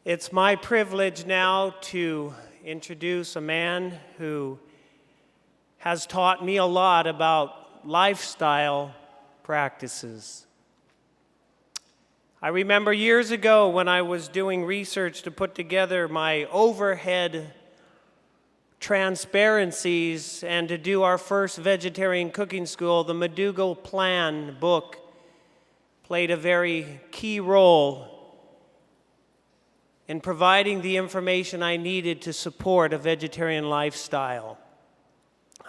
It's my privilege now to introduce a man who has taught me a lot about lifestyle practices. I remember years ago when I was doing research to put together my overhead transparencies and to do our first vegetarian cooking school, the McDougall Plan book played a very key role in providing the information I needed to support a vegetarian lifestyle.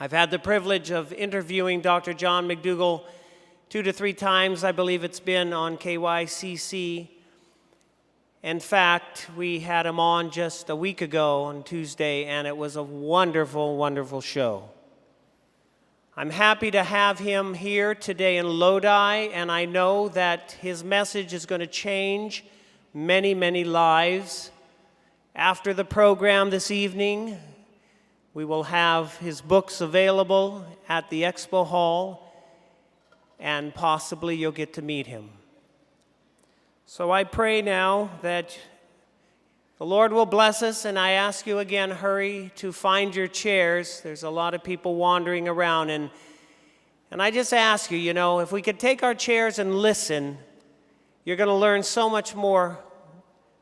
I've had the privilege of interviewing Dr. John McDougall 2 to 3 times, I believe it's been, on KYCC. In fact, we had him on just a week ago on Tuesday, and it was a wonderful, wonderful show. I'm happy to have him here today in Lodi, and I know that his message is going to change many, many lives. After the program this evening, we will have his books available at the expo hall, and possibly you'll get to meet him. So I pray now that the Lord will bless us, and I ask you again, hurry to find your chairs. There's a lot of people wandering around, and I just ask you, if we could take our chairs and listen, you're going to learn so much more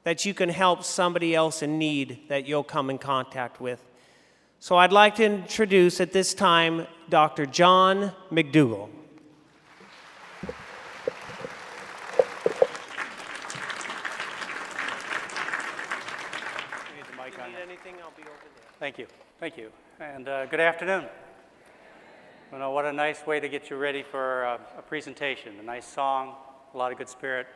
that you can help somebody else in need that you'll come in contact with. So I'd like to introduce at this time Dr. John McDougall. Thank you. Thank you. And good afternoon. What a nice way to get you ready for a presentation. A nice song, a lot of good spirit.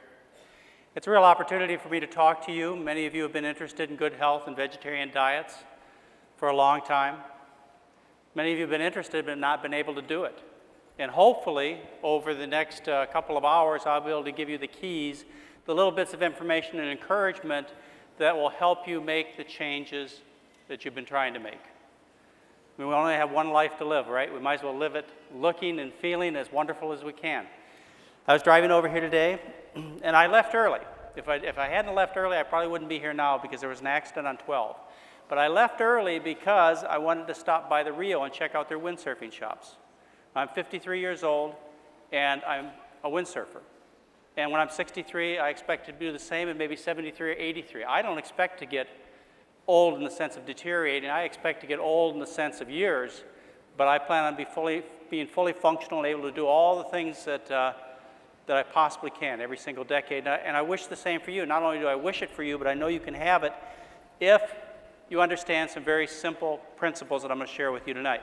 It's a real opportunity for me to talk to you. Many of you have been interested in good health and vegetarian diets for a long time. Many of you have been interested but not been able to do it. And hopefully, over the next couple of hours, I'll be able to give you the keys, the little bits of information and encouragement that will help you make the changes that you've been trying to make. We only have one life to live, right? We might as well live it looking and feeling as wonderful as we can. I was driving over here today, and I left early. If I hadn't left early, I probably wouldn't be here now because there was an accident on 12. But I left early because I wanted to stop by the Rio and check out their windsurfing shops. I'm 53 years old, and I'm a windsurfer. And when I'm 63, I expect to do the same, and maybe 73 or 83. I don't expect to get old in the sense of deteriorating. I expect to get old in the sense of years, but I plan on being fully functional and able to do all the things that I possibly can every single decade. And I wish the same for you. Not only do I wish it for you, but I know you can have it if you understand some very simple principles that I'm going to share with you tonight.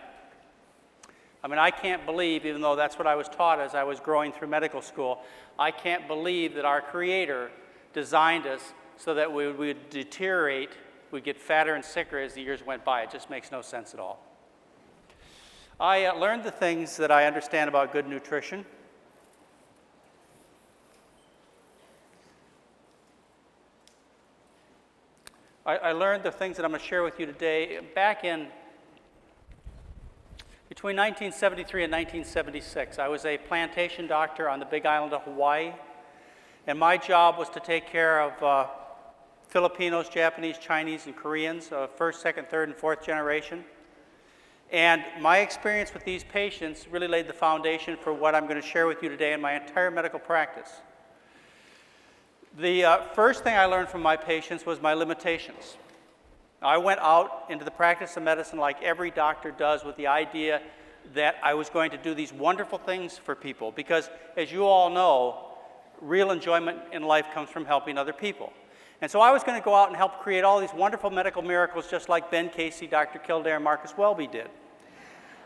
I can't believe, even though that's what I was taught as I was growing through medical school, I can't believe that our Creator designed us so that we would deteriorate, we'd get fatter and sicker as the years went by. It just makes no sense at all. I learned the things that I understand about good nutrition. I learned the things that I'm going to share with you today back in between 1973 and 1976. I was a plantation doctor on the Big Island of Hawaii, and my job was to take care of Filipinos, Japanese, Chinese, and Koreans, first, second, third, and fourth generation. And my experience with these patients really laid the foundation for what I'm going to share with you today in my entire medical practice. The first thing I learned from my patients was my limitations. I went out into the practice of medicine like every doctor does with the idea that I was going to do these wonderful things for people because, as you all know, real enjoyment in life comes from helping other people. And so I was going to go out and help create all these wonderful medical miracles just like Ben Casey, Dr. Kildare, and Marcus Welby did.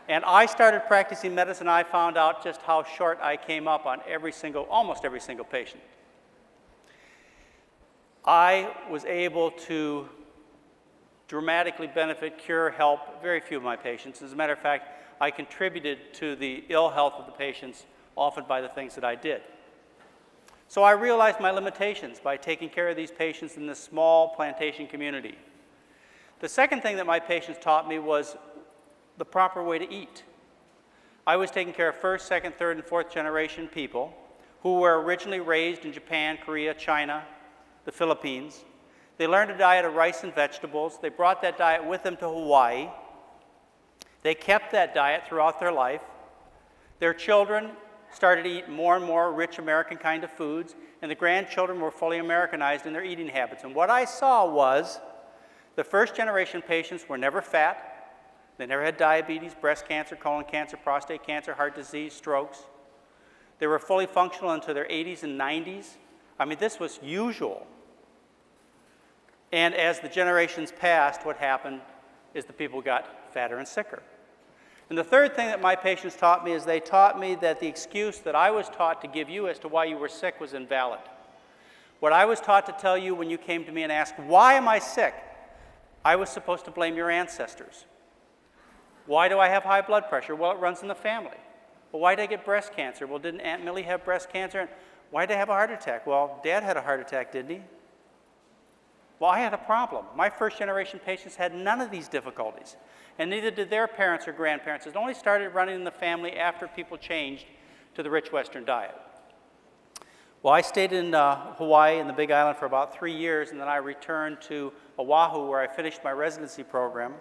And I started practicing medicine, I found out just how short I came up on almost every single patient. I was able to dramatically benefit, cure, help very few of my patients. As a matter of fact, I contributed to the ill health of the patients often by the things that I did. So I realized my limitations by taking care of these patients in this small plantation community. The second thing that my patients taught me was the proper way to eat. I was taking care of first, second, third, and fourth generation people who were originally raised in Japan, Korea, China, the Philippines. They learned a diet of rice and vegetables. They brought that diet with them to Hawaii. They kept that diet throughout their life. Their children started to eat more and more rich American kind of foods, and the grandchildren were fully Americanized in their eating habits. And what I saw was the first generation patients were never fat. They never had diabetes, breast cancer, colon cancer, prostate cancer, heart disease, strokes. They were fully functional into their 80s and 90s. I mean, this was usual. And as the generations passed, what happened is the people got fatter and sicker. And the third thing that my patients taught me is they taught me that the excuse that I was taught to give you as to why you were sick was invalid. What I was taught to tell you when you came to me and asked, why am I sick? I was supposed to blame your ancestors. Why do I have high blood pressure? Well, it runs in the family. Well, why did I get breast cancer? Well, didn't Aunt Millie have breast cancer? And why did I have a heart attack? Well, Dad had a heart attack, didn't he? Well, I had a problem. My first generation patients had none of these difficulties, and neither did their parents or grandparents. It only started running in the family after people changed to the rich Western diet. Well, I stayed in Hawaii and the Big Island for about 3 years, and then I returned to Oahu where I finished my residency program,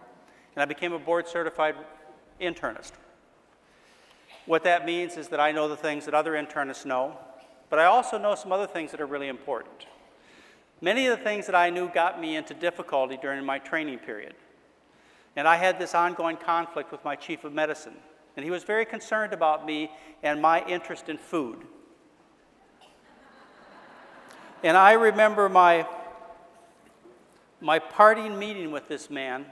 and I became a board-certified internist. What that means is that I know the things that other internists know, but I also know some other things that are really important. Many of the things that I knew got me into difficulty during my training period. And I had this ongoing conflict with my chief of medicine, and he was very concerned about me and my interest in food. And I remember my parting meeting with this man.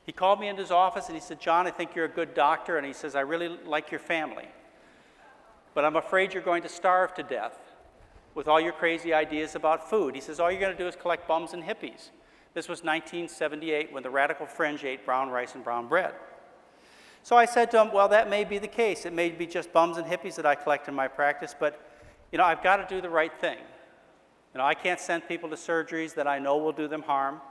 He called me into his office and he said, John, I think you're a good doctor. And he says, I really like your family, but I'm afraid you're going to starve to death with all your crazy ideas about food. He says, all you're going to do is collect bums and hippies. This was 1978 when the radical fringe ate brown rice and brown bread. So I said to him, well, that may be the case. It may be just bums and hippies that I collect in my practice, but I've got to do the right thing. I can't send people to surgeries that I know will do them harm.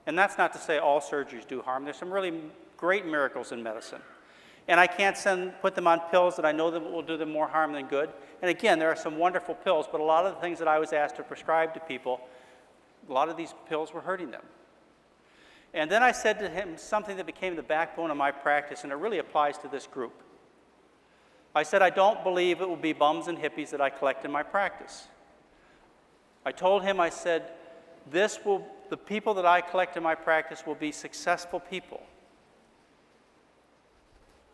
And that's not to say all surgeries do harm. There's some really great miracles in medicine. And I can't put them on pills that I know that will do them more harm than good. And again, there are some wonderful pills, but a lot of the things that I was asked to prescribe to people, a lot of these pills were hurting them. And then I said to him something that became the backbone of my practice, and it really applies to this group. I said, I don't believe it will be bums and hippies that I collect in my practice. I told him, I said, the people that I collect in my practice will be successful people.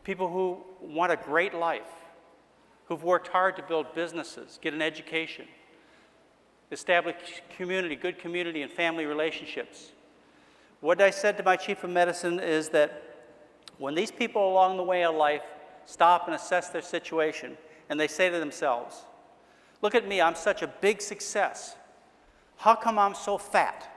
People who want a great life, who've worked hard to build businesses, get an education, establish community, good community and family relationships. What I said to my chief of medicine is that when these people along the way of life stop and assess their situation, and they say to themselves, look at me, I'm such a big success. How come I'm so fat?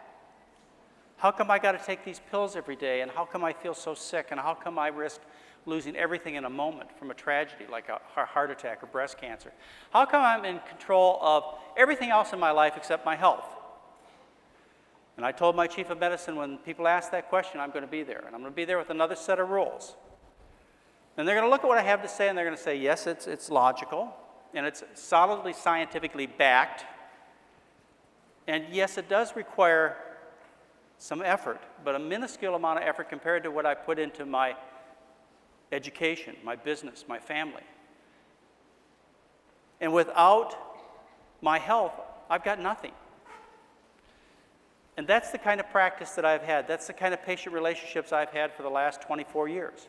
How come I got to take these pills every day? And how come I feel so sick? And how come I risk losing everything in a moment from a tragedy like a heart attack or breast cancer? How come I'm in control of everything else in my life except my health? And I told my chief of medicine, when people ask that question, I'm going to be there. And I'm going to be there with another set of rules. And they're going to look at what I have to say, and they're going to say, yes, it's logical, and it's solidly scientifically backed. And yes, it does require some effort, but a minuscule amount of effort compared to what I put into my education, my business, my family. And without my health, I've got nothing. And that's the kind of practice that I've had. That's the kind of patient relationships I've had for the last 24 years.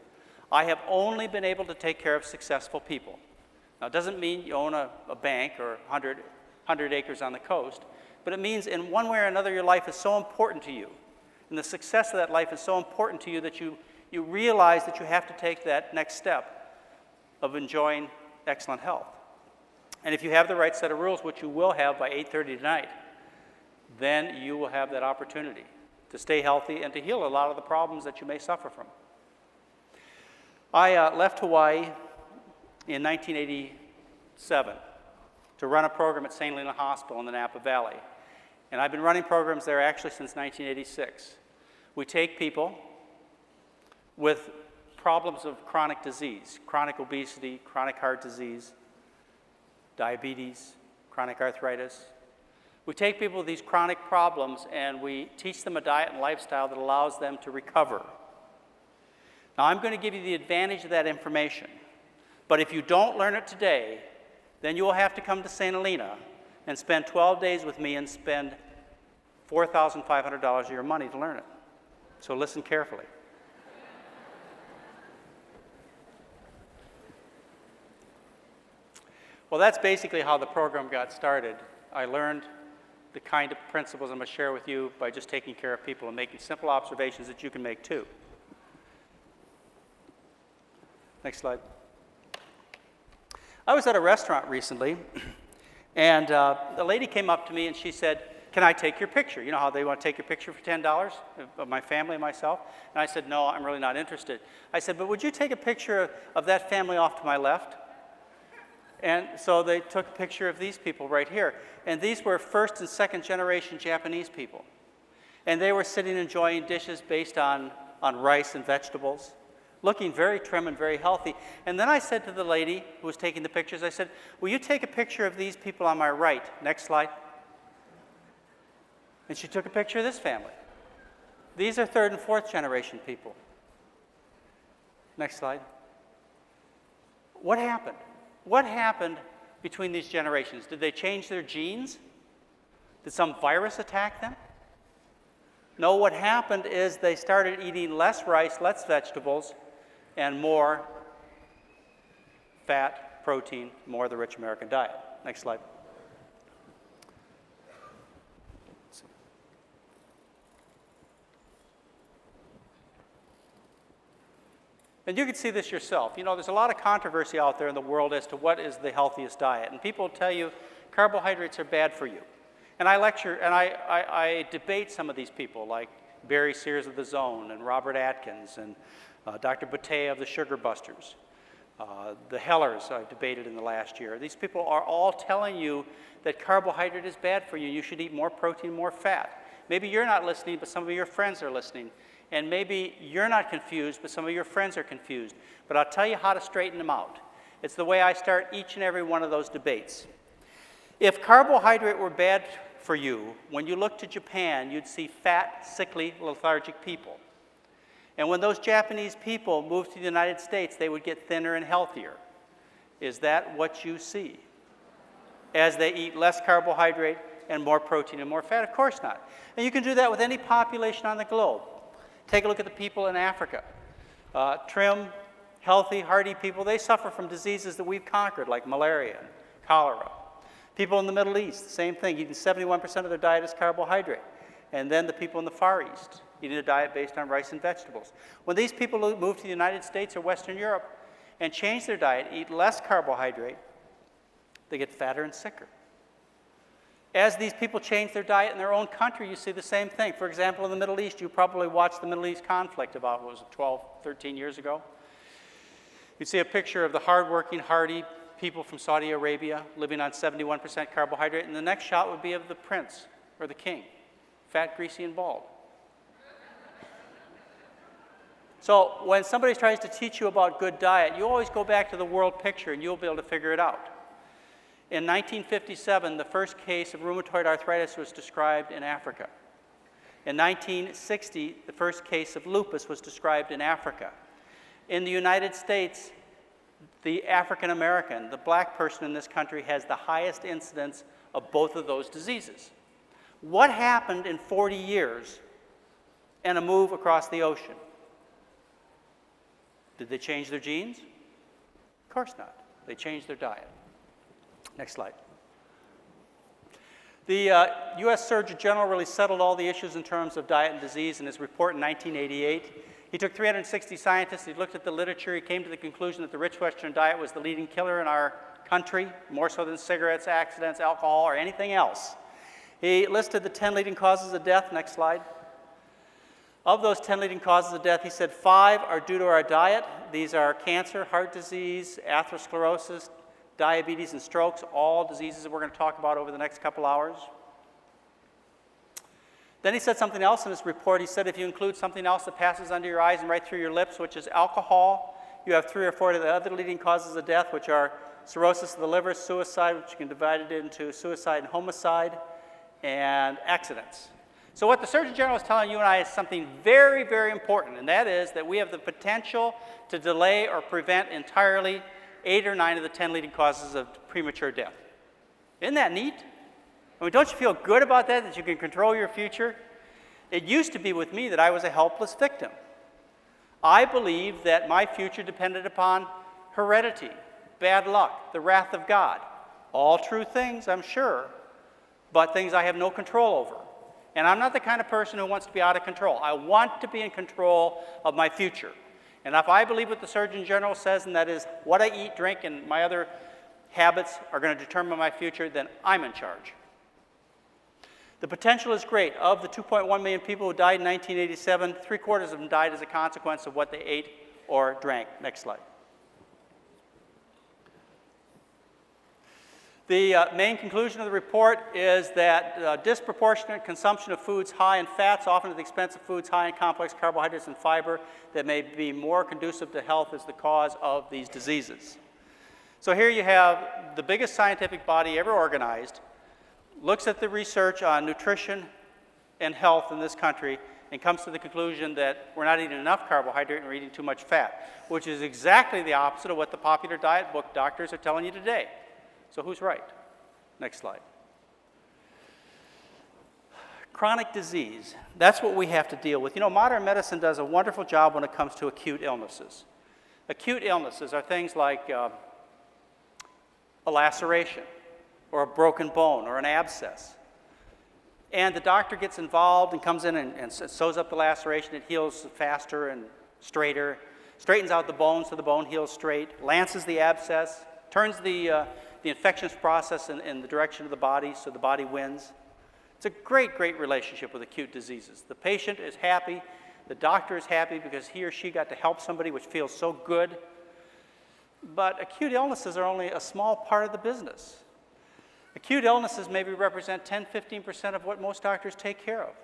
I have only been able to take care of successful people. Now, it doesn't mean you own a bank or 100 acres on the coast, but it means in one way or another your life is so important to you, and the success of that life is so important to you that you realize that you have to take that next step of enjoying excellent health. And if you have the right set of rules, which you will have by 8:30 tonight, then you will have that opportunity to stay healthy and to heal a lot of the problems that you may suffer from. I left Hawaii in 1987 to run a program at St. Helena Hospital in the Napa Valley. And I've been running programs there actually since 1986. We take people with problems of chronic disease, chronic obesity, chronic heart disease, diabetes, chronic arthritis. We take people with these chronic problems and we teach them a diet and lifestyle that allows them to recover. Now, I'm going to give you the advantage of that information, but if you don't learn it today, then you will have to come to St. Helena and spend 12 days with me and spend $4,500 of your money to learn it. So listen carefully. Well, that's basically how the program got started. I learned the kind of principles I'm going to share with you by just taking care of people and making simple observations that you can make too. Next slide. I was at a restaurant recently, and the lady came up to me and she said, "Can I take your picture?" You know how they want to take your picture for $10 of my family and myself? And I said, "No, I'm really not interested." I said, "But would you take a picture of that family off to my left?" And so they took a picture of these people right here. And these were first and second generation Japanese people. And they were sitting enjoying dishes based on rice and vegetables, looking very trim and very healthy. And then I said to the lady who was taking the pictures, I said, "Will you take a picture of these people on my right?" Next slide. And she took a picture of this family. These are third and fourth generation people. Next slide. What happened? What happened between these generations? Did they change their genes? Did some virus attack them? No, what happened is they started eating less rice, less vegetables, and more fat, protein, more of the rich American diet. Next slide. And you can see this yourself. You know, there's a lot of controversy out there in the world as to what is the healthiest diet. And people tell you carbohydrates are bad for you. And I lecture and I debate some of these people, like Barry Sears of The Zone and Robert Atkins and Dr. Boutte of the Sugar Busters. The Hellers I've debated in the last year. These people are all telling you that carbohydrate is bad for you. You should eat more protein, more fat. Maybe you're not listening, but some of your friends are listening. And maybe you're not confused, but some of your friends are confused. But I'll tell you how to straighten them out. It's the way I start each and every one of those debates. If carbohydrate were bad for you, when you look to Japan, you'd see fat, sickly, lethargic people. And when those Japanese people moved to the United States, they would get thinner and healthier. Is that what you see? As they eat less carbohydrate and more protein and more fat? Of course not. And you can do that with any population on the globe. Take a look at the people in Africa. Trim, healthy, hardy people, they suffer from diseases that we've conquered, like malaria and cholera. People in the Middle East, the same thing, eating 71% of their diet is carbohydrate. And then the people in the Far East, eating a diet based on rice and vegetables. When these people move to the United States or Western Europe and change their diet, eat less carbohydrate, they get fatter and sicker. As these people change their diet in their own country, you see the same thing. For example, in the Middle East, you probably watched the Middle East conflict about, what was it, 12, 13 years ago? You see a picture of the hardworking, hardy people from Saudi Arabia living on 71% carbohydrate, and the next shot would be of the prince or the king, fat, greasy, and bald. So when somebody tries to teach you about good diet, you always go back to the world picture and you'll be able to figure it out. In 1957, the first case of rheumatoid arthritis was described in Africa. In 1960, the first case of lupus was described in Africa. In the United States, the African American, the black person in this country, has the highest incidence of both of those diseases. What happened in 40 years and a move across the ocean? Did they change their genes? Of course not. They changed their diet. Next slide. The U.S. Surgeon General really settled all the issues in terms of diet and disease in his report in 1988. He took 360 scientists, he looked at the literature, he came to the conclusion that the rich Western diet was the leading killer in our country, more so than cigarettes, accidents, alcohol, or anything else. He listed the 10 leading causes of death. Next slide. Of those 10 leading causes of death, he said 5 are due to our diet. These are cancer, heart disease, atherosclerosis, diabetes, and strokes, all diseases that we're going to talk about over the next couple hours. Then he said something else in his report. He said if you include something else that passes under your eyes and right through your lips, which is alcohol, you have 3 or 4 of the other leading causes of death, which are cirrhosis of the liver, suicide, which you can divide it into suicide and homicide, and accidents. So what the Surgeon General is telling you and I is something very, very important, and that is that we have the potential to delay or prevent entirely 8 or 9 of the 10 leading causes of premature death. Isn't that neat? I mean, don't you feel good about that you can control your future? It used to be with me that I was a helpless victim. I believed that my future depended upon heredity, bad luck, the wrath of God. All true things, I'm sure, but things I have no control over. And I'm not the kind of person who wants to be out of control. I want to be in control of my future. And if I believe what the Surgeon General says, and that is what I eat, drink, and my other habits are going to determine my future, then I'm in charge. The potential is great. Of the 2.1 million people who died in 1987, 3/4 of them died as a consequence of what they ate or drank. Next slide. The main conclusion of the report is that disproportionate consumption of foods high in fats, often at the expense of foods high in complex carbohydrates and fiber, that may be more conducive to health, is the cause of these diseases. So here you have the biggest scientific body ever organized, looks at the research on nutrition and health in this country, and comes to the conclusion that we're not eating enough carbohydrate and we're eating too much fat, which is exactly the opposite of what the popular diet book doctors are telling you today. So who's right? Next slide. Chronic disease, that's what we have to deal with. You know, modern medicine does a wonderful job when it comes to acute illnesses. Acute illnesses are things like a laceration, or a broken bone, or an abscess. And the doctor gets involved and comes in and sews up the laceration. It heals faster and straighter, straightens out the bone so the bone heals straight, lances the abscess, turns the infectious process in the direction of the body so the body wins. It's a great, great relationship with acute diseases. The patient is happy, the doctor is happy because he or she got to help somebody, which feels so good. But acute illnesses are only a small part of the business. Acute illnesses maybe represent 10-15% of what most doctors take care of.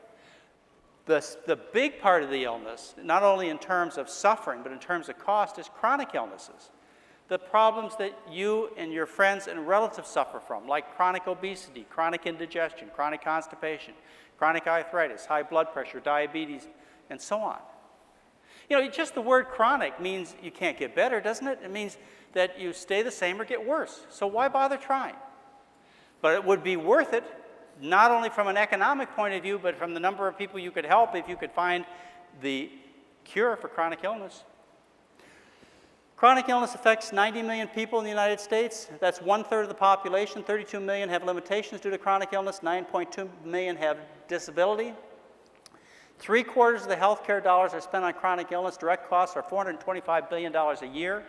The big part of the illness, not only in terms of suffering, but in terms of cost, is chronic illnesses. The problems that you and your friends and relatives suffer from, like chronic obesity, chronic indigestion, chronic constipation, chronic arthritis, high blood pressure, diabetes, and so on. You know, just the word chronic means you can't get better, doesn't it? It means that you stay the same or get worse. So why bother trying? But it would be worth it, not only from an economic point of view, but from the number of people you could help if you could find the cure for chronic illness. Chronic illness affects 90 million people in the United States. That's 1/3 of the population. 32 million have limitations due to chronic illness. 9.2 million have disability. 3/4 of the healthcare dollars are spent on chronic illness. Direct costs are $425 billion a year.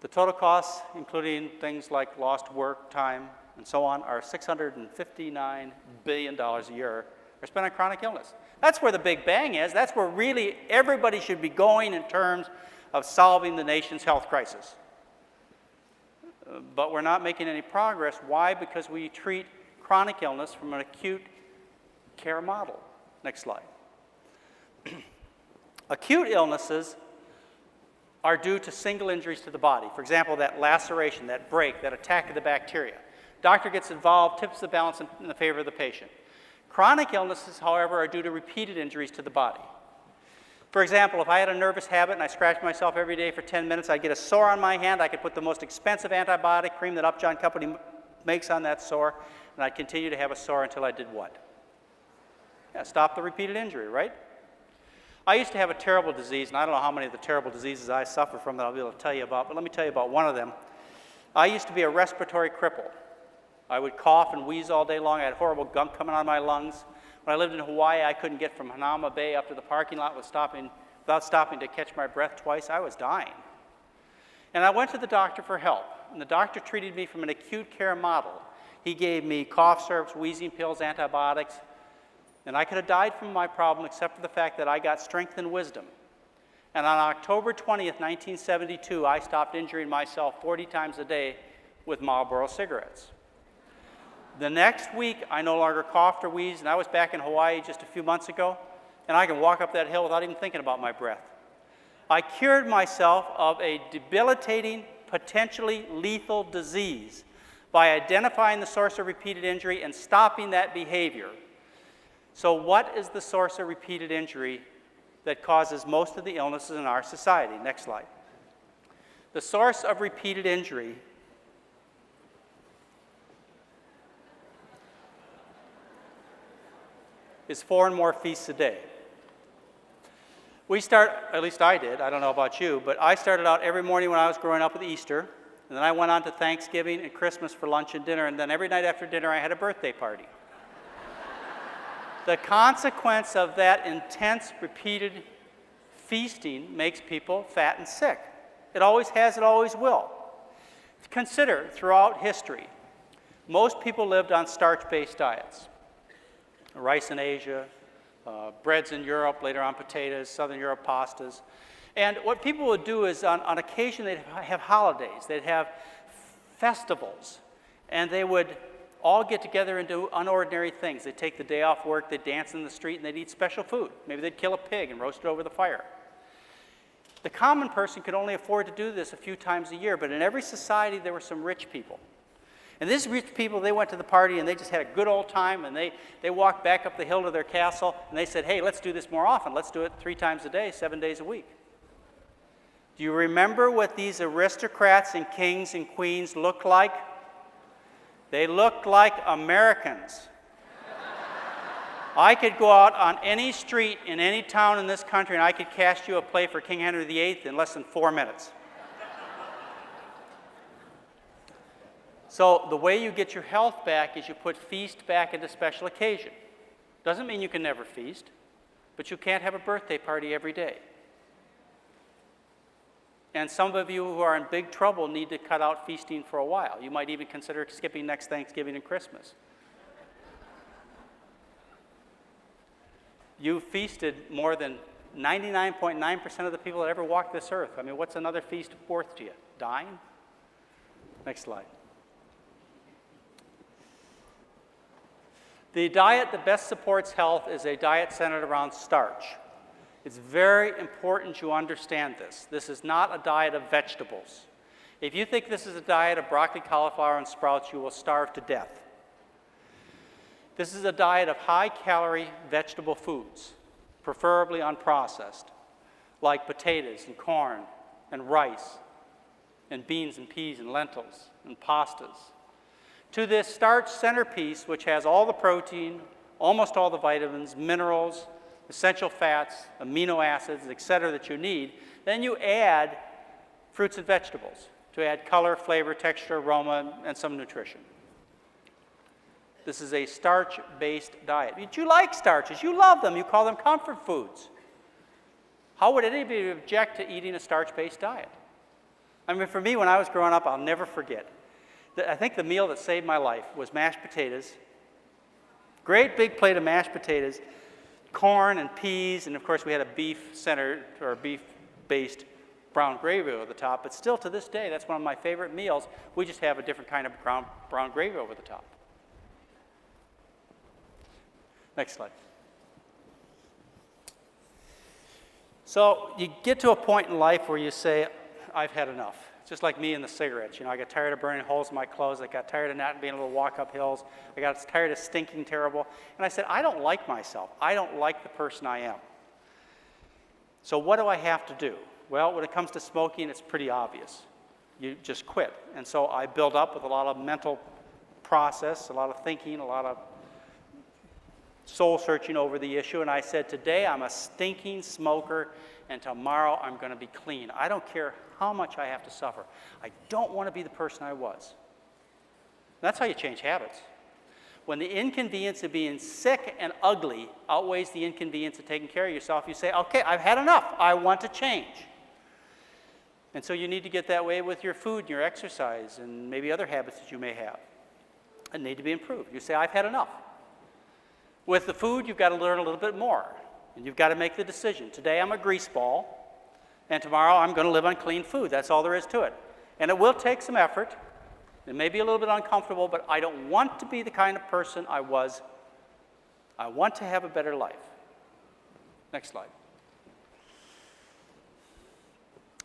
The total costs, including things like lost work, time, and so on, are $659 billion a year are spent on chronic illness. That's where the big bang is. That's where really everybody should be going in terms of solving the nation's health crisis. But we're not making any progress. Why? Because we treat chronic illness from an acute care model. Next slide. Acute illnesses are due to single injuries to the body. For example, that laceration, that break, that attack of the bacteria. Doctor gets involved, tips the balance in the favor of the patient. Chronic illnesses, however, are due to repeated injuries to the body. For example, if I had a nervous habit and I scratched myself every day for 10 minutes, I'd get a sore on my hand. I could put the most expensive antibiotic cream that Upjohn Company makes on that sore, and I'd continue to have a sore until I did what? Yeah, stop the repeated injury, right? I used to have a terrible disease, and I don't know how many of the terrible diseases I suffer from that I'll be able to tell you about, but let me tell you about one of them. I used to be a respiratory cripple. I would cough and wheeze all day long. I had horrible gunk coming out of my lungs. When I lived in Hawaii, I couldn't get from Hanauma Bay up to the parking lot without stopping to catch my breath twice. I was dying. And I went to the doctor for help, and the doctor treated me from an acute care model. He gave me cough syrups, wheezing pills, antibiotics, and I could have died from my problem except for the fact that I got strength and wisdom. And on October 20th, 1972, I stopped injuring myself 40 times a day with Marlboro cigarettes. The next week, I no longer coughed or wheezed, and I was back in Hawaii just a few months ago, and I can walk up that hill without even thinking about my breath. I cured myself of a debilitating, potentially lethal disease by identifying the source of repeated injury and stopping that behavior. So what is the source of repeated injury that causes most of the illnesses in our society? Next slide. The source of repeated injury is 4 and more feasts a day. We start, at least I did, I don't know about you, but I started out every morning when I was growing up with Easter, and then I went on to Thanksgiving and Christmas for lunch and dinner, and then every night after dinner I had a birthday party. The consequence of that intense, repeated feasting makes people fat and sick. It always has, it always will. Consider, throughout history, most people lived on starch-based diets. Rice in Asia, breads in Europe, later on potatoes, Southern Europe pastas. And what people would do is on occasion they'd have holidays, they'd have festivals, and they would all get together and do unordinary things. They'd take the day off work, they'd dance in the street, and they'd eat special food. Maybe they'd kill a pig and roast it over the fire. The common person could only afford to do this a few times a year, but in every society there were some rich people. And these rich people, they went to the party and they just had a good old time, and they walked back up the hill to their castle, and they said, hey, let's do this more often. Let's do it 3 times a day, 7 days a week. Do you remember what these aristocrats and kings and queens looked like? They looked like Americans. I could go out on any street in any town in this country and I could cast you a play for King Henry VIII in less than 4 minutes. So the way you get your health back is you put feast back into special occasion. Doesn't mean you can never feast, but you can't have a birthday party every day. And some of you who are in big trouble need to cut out feasting for a while. You might even consider skipping next Thanksgiving and Christmas. You feasted more than 99.9% of the people that ever walked this earth. I mean, what's another feast worth to you? Dying? Next slide. The diet that best supports health is a diet centered around starch. It's very important you understand this. This is not a diet of vegetables. If you think this is a diet of broccoli, cauliflower, and sprouts, you will starve to death. This is a diet of high-calorie vegetable foods, preferably unprocessed, like potatoes and corn and rice and beans and peas and lentils and pastas. To this starch centerpiece, which has all the protein, almost all the vitamins, minerals, essential fats, amino acids, etc. that you need, then you add fruits and vegetables to add color, flavor, texture, aroma, and some nutrition. This is a starch-based diet. But you like starches. You love them. You call them comfort foods. How would anybody object to eating a starch-based diet? I mean, for me, when I was growing up, I'll never forget. I think the meal that saved my life was mashed potatoes, great big plate of mashed potatoes, corn and peas, and of course we had a beef-centered or beef-based brown gravy over the top, but still to this day, that's one of my favorite meals. We just have a different kind of brown gravy over the top. Next slide. So you get to a point in life where you say, I've had enough. Just like me and the cigarettes. You know, I got tired of burning holes in my clothes. I got tired of not being able to walk up hills. I got tired of stinking terrible. And I said, I don't like myself. I don't like the person I am. So what do I have to do? Well, when it comes to smoking, it's pretty obvious. You just quit. And so I built up with a lot of mental process, a lot of thinking, a lot of soul searching over the issue. And I said, today I'm a stinking smoker, and tomorrow I'm going to be clean. I don't care how much I have to suffer. I don't want to be the person I was. That's how you change habits. When the inconvenience of being sick and ugly outweighs the inconvenience of taking care of yourself, you say, okay, I've had enough. I want to change. And so you need to get that way with your food and your exercise and maybe other habits that you may have and need to be improved. You say, I've had enough. With the food, you've got to learn a little bit more. And you've got to make the decision. Today I'm a grease ball. And tomorrow I'm going to live on clean food. That's all there is to it. And it will take some effort. It may be a little bit uncomfortable, but I don't want to be the kind of person I was. I want to have a better life. Next slide.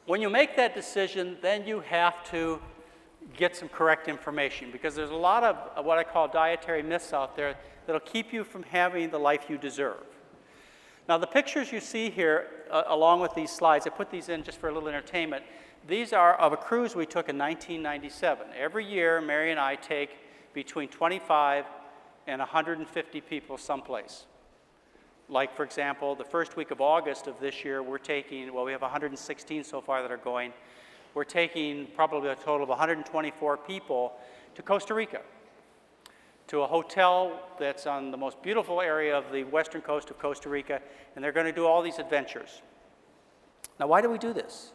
When you make that decision, then you have to get some correct information, because there's a lot of what I call dietary myths out there that'll keep you from having the life you deserve. Now, the pictures you see here, along with these slides, I put these in just for a little entertainment. These are of a cruise we took in 1997. Every year, Mary and I take between 25 and 150 people someplace. Like, for example, the first week of August of this year, we're taking, well, we have 116 so far that are going. We're taking probably a total of 124 people to Costa Rica, to a hotel that's on the most beautiful area of the western coast of Costa Rica, and they're going to do all these adventures. Now, why do we do this?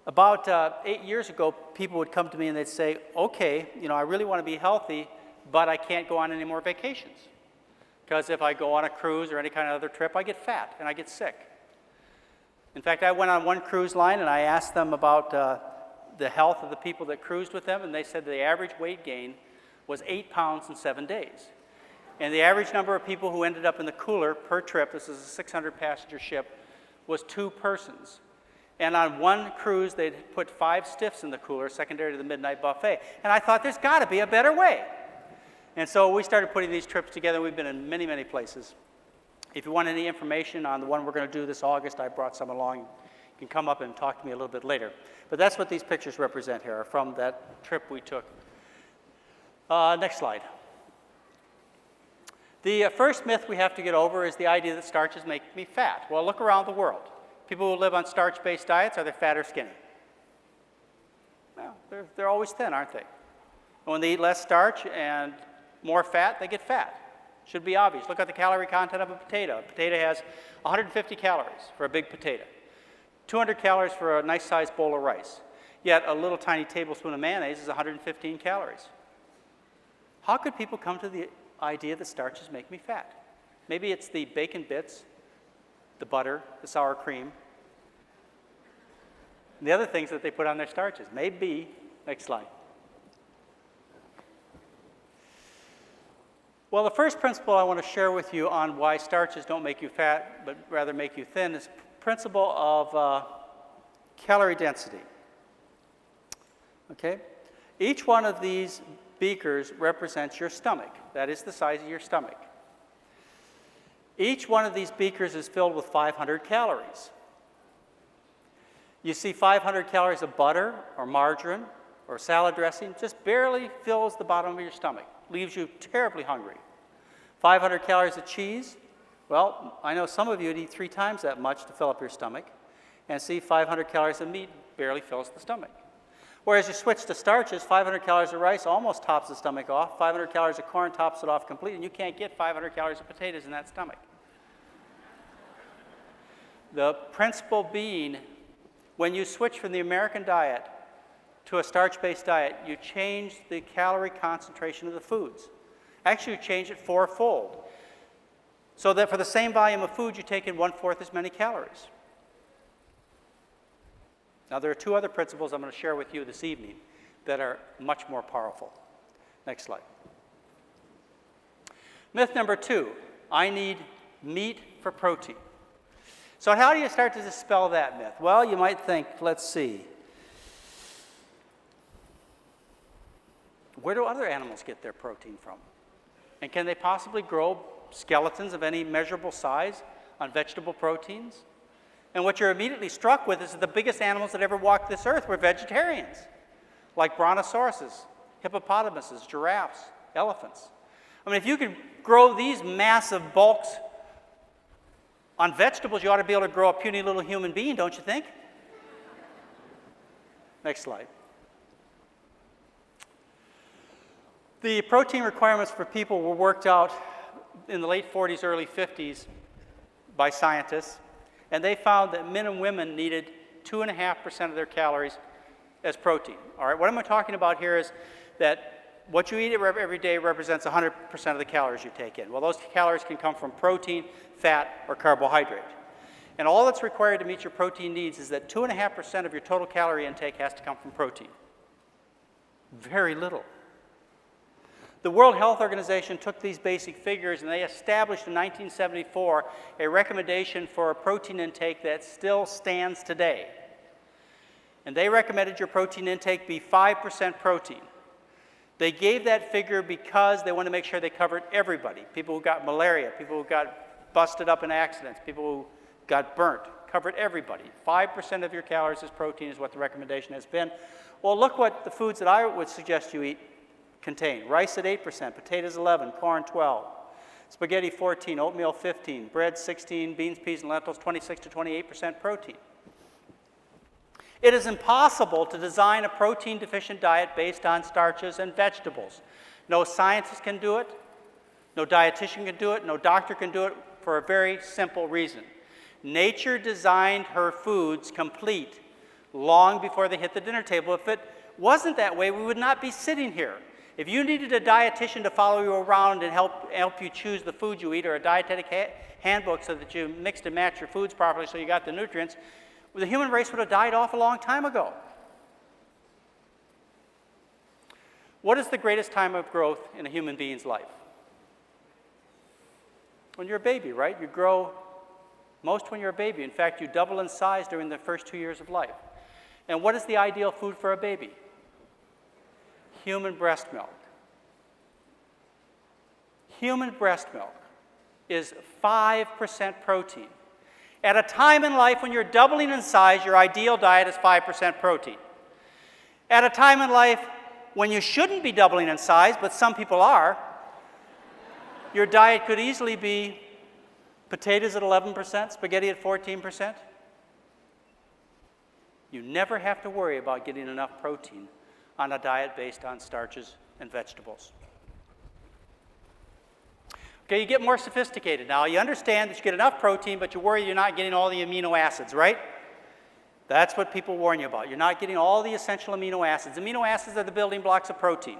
About 8 years ago, people would come to me and they'd say, okay, I really want to be healthy, but I can't go on any more vacations. Because if I go on a cruise or any kind of other trip, I get fat and I get sick. In fact, I went on one cruise line and I asked them about the health of the people that cruised with them, and they said the average weight gain was 8 pounds in 7 days. And the average number of people who ended up in the cooler per trip, this is a 600-passenger ship, was 2 persons. And on one cruise, they'd put 5 stiffs in the cooler, secondary to the midnight buffet. And I thought, there's got to be a better way. And so we started putting these trips together. We've been in many, many places. If you want any information on the one we're going to do this August, I brought some along. You can come up and talk to me a little bit later. But that's what these pictures represent here, are from that trip we took. Next slide. The first myth we have to get over is the idea that starches make me fat. Well, look around the world. People who live on starch-based diets, are they fat or skinny? Well, they're always thin, aren't they? And when they eat less starch and more fat, they get fat. Should be obvious. Look at the calorie content of a potato. A potato has 150 calories for a big potato, 200 calories for a nice-sized bowl of rice. Yet a little tiny tablespoon of mayonnaise is 115 calories. How could people come to the idea that starches make me fat? Maybe it's the bacon bits, the butter, the sour cream, and the other things that they put on their starches. Maybe. Next slide. Well, the first principle I want to share with you on why starches don't make you fat, but rather make you thin, is the principle of calorie density. Okay? Each one of these beakers represents your stomach. That is the size of your stomach. Each one of these beakers is filled with 500 calories. You see 500 calories of butter or margarine or salad dressing just barely fills the bottom of your stomach. Leaves you terribly hungry. 500 calories of cheese, well, I know some of you would eat 3 times that much to fill up your stomach, and see 500 calories of meat barely fills the stomach. Whereas you switch to starches, 500 calories of rice almost tops the stomach off, 500 calories of corn tops it off completely, and you can't get 500 calories of potatoes in that stomach. The principle being, when you switch from the American diet to a starch-based diet, you change the calorie concentration of the foods. Actually, you change it 4-fold. So that for the same volume of food, you take in 1/4 as many calories. Now, there are 2 other principles I'm going to share with you this evening that are much more powerful. Next slide. Myth number 2, I need meat for protein. So how do you start to dispel that myth? Well, you might think, let's see. Where do other animals get their protein from? And can they possibly grow skeletons of any measurable size on vegetable proteins? And what you're immediately struck with is that the biggest animals that ever walked this earth were vegetarians, like brontosauruses, hippopotamuses, giraffes, elephants. I mean, if you could grow these massive bulks on vegetables, you ought to be able to grow a puny little human being, don't you think? Next slide. The protein requirements for people were worked out in the late 40s, early 50s by scientists, and they found that men and women needed 2.5% of their calories as protein. All right, what I'm talking about here is that what you eat every day represents 100% of the calories you take in. Well, those calories can come from protein, fat, or carbohydrate. And all that's required to meet your protein needs is that 2.5% of your total calorie intake has to come from protein. Very little. The World Health Organization took these basic figures and they established in 1974 a recommendation for a protein intake that still stands today. and they recommended your protein intake be 5% protein. They gave that figure because they wanted to make sure they covered everybody. People who got malaria, people who got busted up in accidents, people who got burnt, covered everybody. 5% of your calories as protein is what the recommendation has been. Well, look what the foods that I would suggest you eat contain. Rice at 8%, potatoes 11, corn 12, spaghetti 14, oatmeal 15, bread 16, beans, peas, and lentils 26 to 28% protein. It is impossible to design a protein-deficient diet based on starches and vegetables. No scientist can do it, no dietitian can do it, no doctor can do it for a very simple reason. Nature designed her foods complete long before they hit the dinner table. If it wasn't that way, we would not be sitting here. If you needed a dietitian to follow you around and help you choose the food you eat, or a dietetic handbook so that you mixed and matched your foods properly so you got the nutrients, the human race would have died off a long time ago. What is the greatest time of growth in a human being's life? When you're a baby, right? You grow most when you're a baby. In fact, you double in size during the first 2 years of life. And what is the ideal food for a baby? Human breast milk. Human breast milk is 5% protein. At a time in life when you're doubling in size, your ideal diet is 5% protein. At a time in life when you shouldn't be doubling in size, but some people are, your diet could easily be potatoes at 11%, spaghetti at 14%. You never have to worry about getting enough protein on a diet based on starches and vegetables. Okay, you get more sophisticated now. You understand that you get enough protein, but you worry you're not getting all the amino acids, right? That's what people warn you about. You're not getting all the essential amino acids. Amino acids are the building blocks of protein.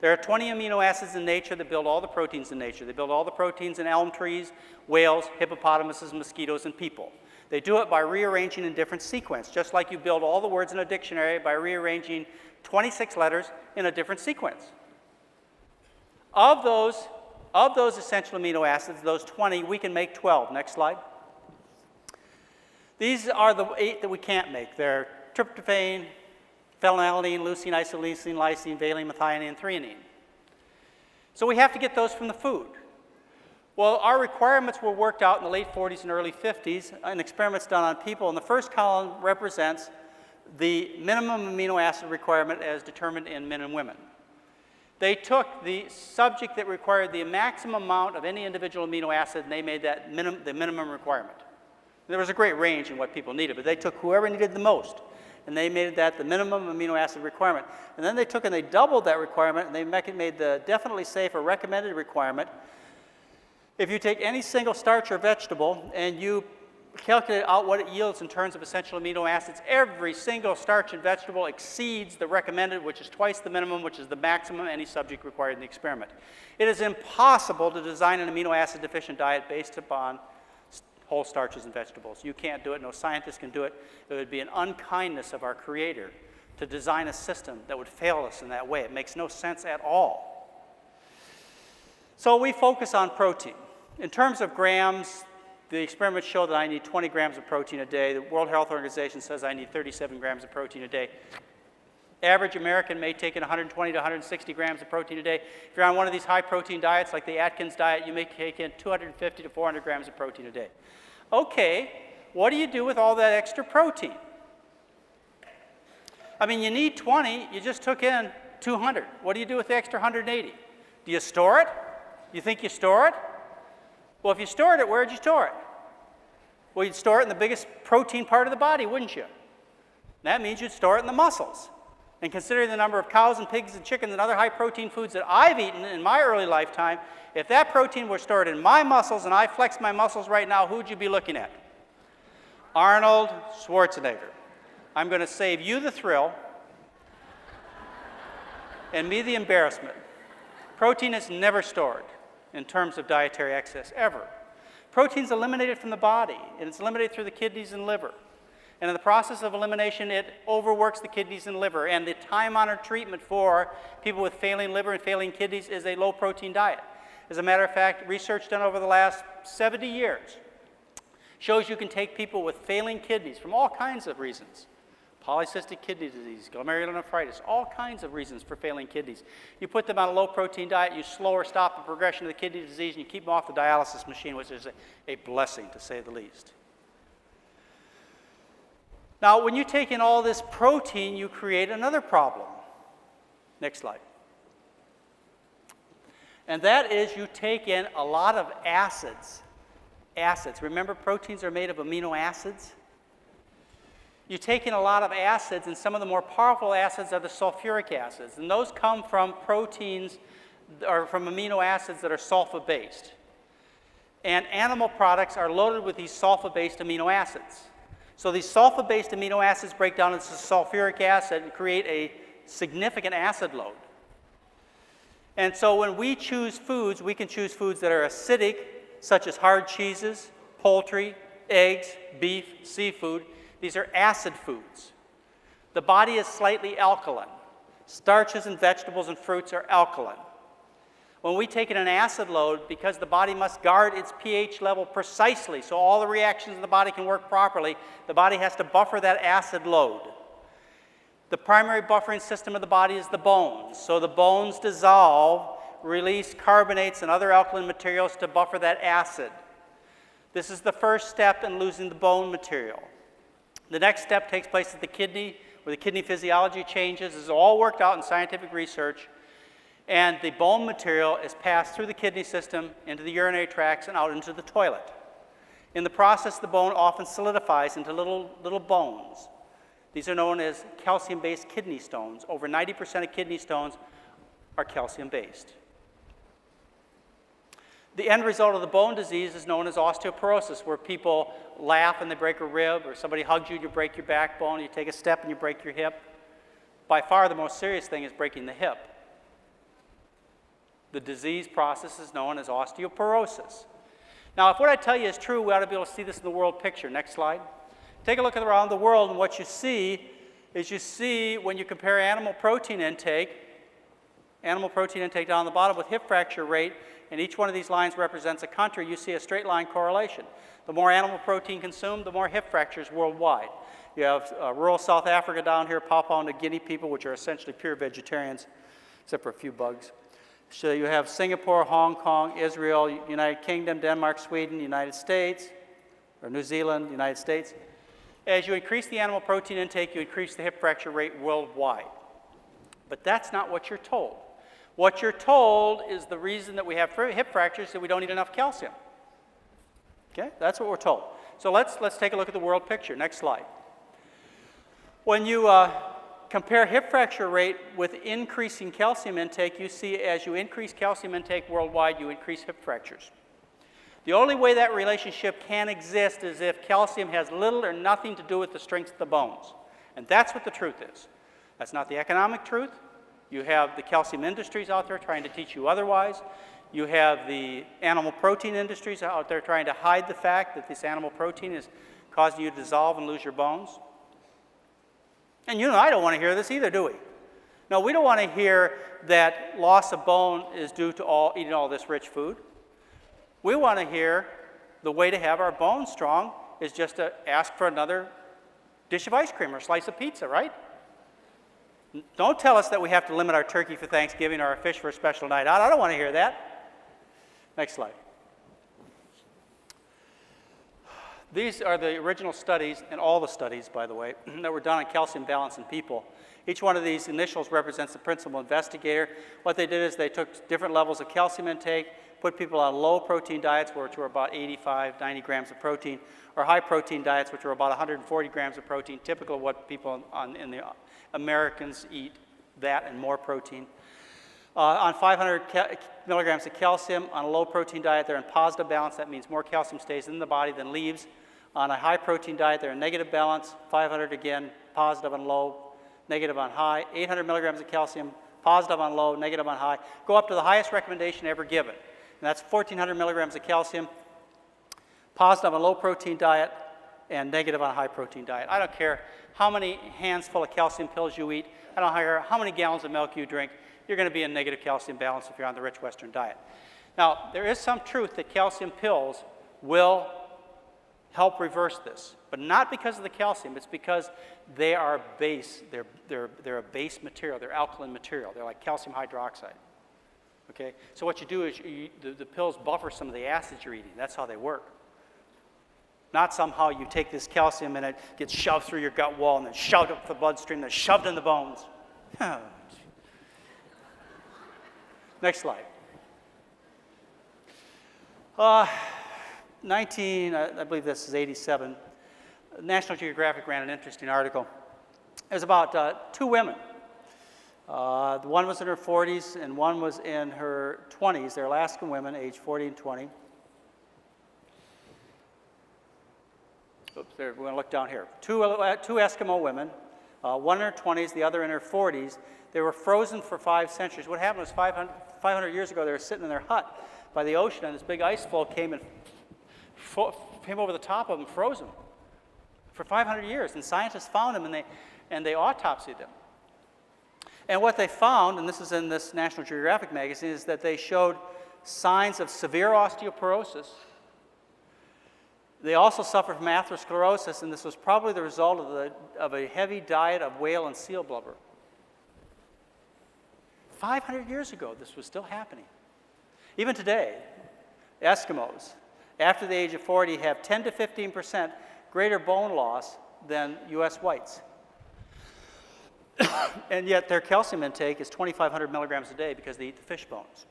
There are 20 amino acids in nature that build all the proteins in nature. They build all the proteins in elm trees, whales, hippopotamuses, mosquitoes, and people. They do it by rearranging in different sequence, just like you build all the words in a dictionary by rearranging 26 letters in a different sequence. Of those essential amino acids, those 20, we can make 12. Next slide. These are the 8 that we can't make. They're tryptophan, phenylalanine, leucine, isoleucine, lysine, valine, methionine, and threonine. So we have to get those from the food. Well, our requirements were worked out in the late 40s and early 50s in experiments done on people, and the first column represents the minimum amino acid requirement as determined in men and women. They took the subject that required the maximum amount of any individual amino acid, and they made that the minimum requirement. There was a great range in what people needed, but they took whoever needed the most, and they made that the minimum amino acid requirement. And then they took and they doubled that requirement, and they made the definitely safe or recommended requirement. If you take any single starch or vegetable and you calculate out what it yields in terms of essential amino acids, every single starch and vegetable exceeds the recommended, which is twice the minimum, which is the maximum any subject required in the experiment. It is impossible to design an amino acid deficient diet based upon whole starches and vegetables. You can't do it. No scientist can do it. It would be an unkindness of our Creator to design a system that would fail us in that way. It makes no sense at all. So we focus on protein. In terms of grams, the experiments show that I need 20 grams of protein a day. The World Health Organization says I need 37 grams of protein a day. Average American may take in 120 to 160 grams of protein a day. If you're on one of these high-protein diets like the Atkins diet, you may take in 250 to 400 grams of protein a day. Okay, what do you do with all that extra protein? I mean, you need 20, you just took in 200. What do you do with the extra 180? Do you store it? You think you store it? Well, if you stored it, where'd you store it? Well, you'd store it in the biggest protein part of the body, wouldn't you? That means you'd store it in the muscles. And considering the number of cows and pigs and chickens and other high-protein foods that I've eaten in my early lifetime, if that protein were stored in my muscles and I flex my muscles right now, who'd you be looking at? Arnold Schwarzenegger. I'm going to save you the thrill and me the embarrassment. Protein is never stored in terms of dietary excess, ever. Protein's eliminated from the body, and it's eliminated through the kidneys and liver. And in the process of elimination, it overworks the kidneys and liver. And the time-honored treatment for people with failing liver and failing kidneys is a low-protein diet. As a matter of fact, research done over the last 70 years shows you can take people with failing kidneys from all kinds of reasons, polycystic kidney disease, glomerulonephritis, all kinds of reasons for failing kidneys. You put them on a low-protein diet, you slow or stop the progression of the kidney disease, and you keep them off the dialysis machine, which is a blessing, to say the least. Now, when you take in all this protein, you create another problem. Next slide. And that is you take in a lot of acids. Acids. Remember, proteins are made of amino acids? You take in a lot of acids, and some of the more powerful acids are the sulfuric acids. And those come from proteins, or from amino acids that are sulfa-based. And animal products are loaded with these sulfa-based amino acids. So these sulfa-based amino acids break down into sulfuric acid and create a significant acid load. And so when we choose foods, we can choose foods that are acidic, such as hard cheeses, poultry, eggs, beef, seafood. These are acid foods. The body is slightly alkaline. Starches and vegetables and fruits are alkaline. When we take in an acid load, because the body must guard its pH level precisely so all the reactions in the body can work properly, the body has to buffer that acid load. The primary buffering system of the body is the bones. So the bones dissolve, release carbonates and other alkaline materials to buffer that acid. This is the first step in losing the bone material. The next step takes place at the kidney, where the kidney physiology changes. This is all worked out in scientific research. And the bone material is passed through the kidney system into the urinary tracts and out into the toilet. In the process, the bone often solidifies into little bones. These are known as calcium-based kidney stones. Over 90% of kidney stones are calcium-based. The end result of the bone disease is known as osteoporosis, where people laugh and they break a rib, or somebody hugs you and you break your backbone, you take a step and you break your hip. By far the most serious thing is breaking the hip. The disease process is known as osteoporosis. Now, if what I tell you is true, we ought to be able to see this in the world picture. Next slide. Take a look around the world, and what you see is when you compare animal protein intake down on the bottom with hip fracture rate, and each one of these lines represents a country, you see a straight line correlation. The more animal protein consumed, the more hip fractures worldwide. You have rural South Africa down here, Papua New Guinea people, which are essentially pure vegetarians, except for a few bugs. So you have Singapore, Hong Kong, Israel, United Kingdom, Denmark, Sweden, United States, or New Zealand, United States. As you increase the animal protein intake, you increase the hip fracture rate worldwide. But that's not what you're told. What you're told is the reason that we have hip fractures is that we don't eat enough calcium. Okay, that's what we're told. So let's take a look at the world picture. Next slide. When you compare hip fracture rate with increasing calcium intake, you see as you increase calcium intake worldwide, you increase hip fractures. The only way that relationship can exist is if calcium has little or nothing to do with the strength of the bones. And that's what the truth is. That's not the economic truth. You have the calcium industries out there trying to teach you otherwise. You have the animal protein industries out there trying to hide the fact that this animal protein is causing you to dissolve and lose your bones. And you and I don't want to hear this either, do we? No, we don't want to hear that loss of bone is due to eating all this rich food. We want to hear the way to have our bones strong is just to ask for another dish of ice cream or slice of pizza, right? Don't tell us that we have to limit our turkey for Thanksgiving or our fish for a special night out. I don't want to hear that. Next slide. These are the original studies, and all the studies, by the way, that were done on calcium balance in people. Each one of these initials represents the principal investigator. What they did is they took different levels of calcium intake, put people on low protein diets, which were about 85, 90 grams of protein, or high protein diets, which were about 140 grams of protein, typical of what people in the Americans eat, that and more protein. On 500 milligrams of calcium, on a low protein diet, they're in positive balance. That means more calcium stays in the body than leaves. On a high protein diet, they're in negative balance. 500 again, positive on low, negative on high. 800 milligrams of calcium, positive on low, negative on high. Go up to the highest recommendation ever given. And that's 1,400 milligrams of calcium, positive on a low protein diet, and negative on a high protein diet. I don't care how many hands full of calcium pills you eat. I don't care how many gallons of milk you drink. You're going to be in negative calcium balance if you're on the rich Western diet. Now, there is some truth that calcium pills will help reverse this. But not because of the calcium, it's because they are base. They're a base material, they're alkaline material. They're like calcium hydroxide. Okay? So what you do is the pills buffer some of the acids you're eating. That's how they work. Not somehow you take this calcium and it gets shoved through your gut wall and then shoved up the bloodstream and then shoved in the bones. Next slide. I believe this is 87. National Geographic ran an interesting article. It was about two women. One was in her 40s and one was in her 20s. They're Alaskan women, age 40 and 20. Oops, we're going to look down here. Two Eskimo women, one in her 20s, the other in her 40s. They were frozen for 5 centuries. What happened was 500 years ago, they were sitting in their hut by the ocean, and this big ice floe came and came over the top of them, froze them for 500 years. And scientists found them, and they autopsied them. And what they found, and this is in this National Geographic magazine, is that they showed signs of severe osteoporosis. They also suffered from atherosclerosis, and this was probably the result of a heavy diet of whale and seal blubber. 500 years ago, this was still happening. Even today, Eskimos, after the age of 40, have 10 to 15% greater bone loss than U.S. whites. And yet their calcium intake is 2,500 milligrams a day because they eat the fish bones.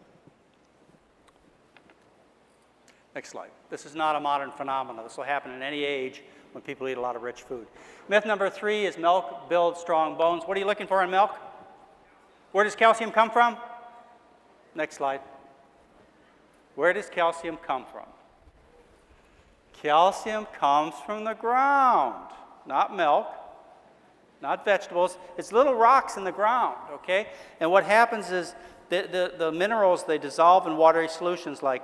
Next slide. This is not a modern phenomenon. This will happen in any age when people eat a lot of rich food. Myth number 3 is milk builds strong bones. What are you looking for in milk? Where does calcium come from? Next slide. Where does calcium come from? Calcium comes from the ground, not milk, not vegetables. It's little rocks in the ground, okay? And what happens is the minerals, they dissolve in watery solutions like